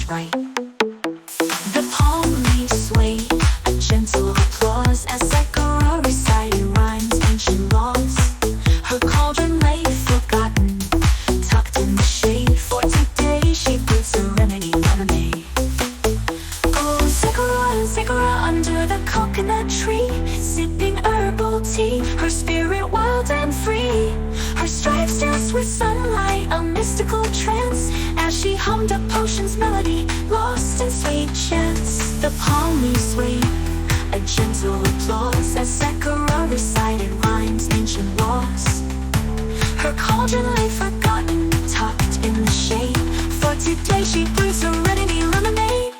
right. The palm leaves sway, a gentle applause as Zecora recited rhymes, ancient laws. Her cauldron lay forgotten, tucked in the shade. For today she brewed serenity lemonade. Oh, Zecora, Zecora under the coconut tree, sipping herbal tea, her spirit wild and free. Her stripes danced with sunlight, a mystical trance, as she hummed a potion's melody, lost in sweet chants. The palm leaves swayed, a gentle applause as Zecora recited rhymes, ancient laws. Her cauldron lay forgotten, tucked in the shade. For today she brewed serenity lemonade.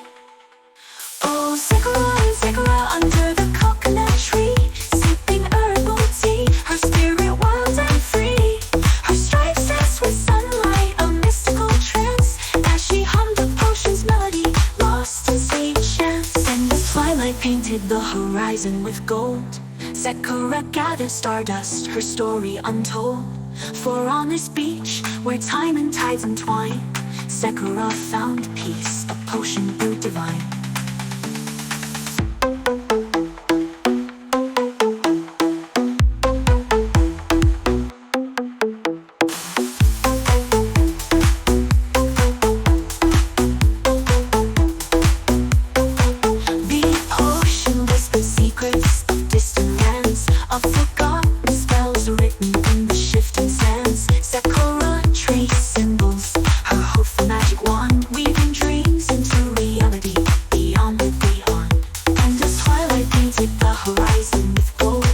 Oh, Zecora, Zecora under the coconut tree, sipping herbal tea, her spirit wild and free. Her stripes danced with sunlight, a mystical trance, as she hummed a potion's melody, lost in sweet chants. And the twilight painted the horizon with gold. Zecora gathered stardust, her story untold. For on this beach, where time and tides entwine, Zecora found peace, a potion brewed divine. The potion whispered secrets of distant lands, of forgotten spells written in the shifting sands. Zecora traced symbols, her hopeful magic wand, weaving dreams into reality, beyond the beyond. And as twilight painted the horizon with gold,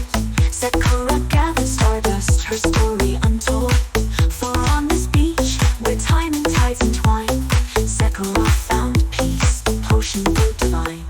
Zecora gathered stardust, her story untold. For on this beach, where time and tides entwine, Zecora found peace, a potion brewed divine.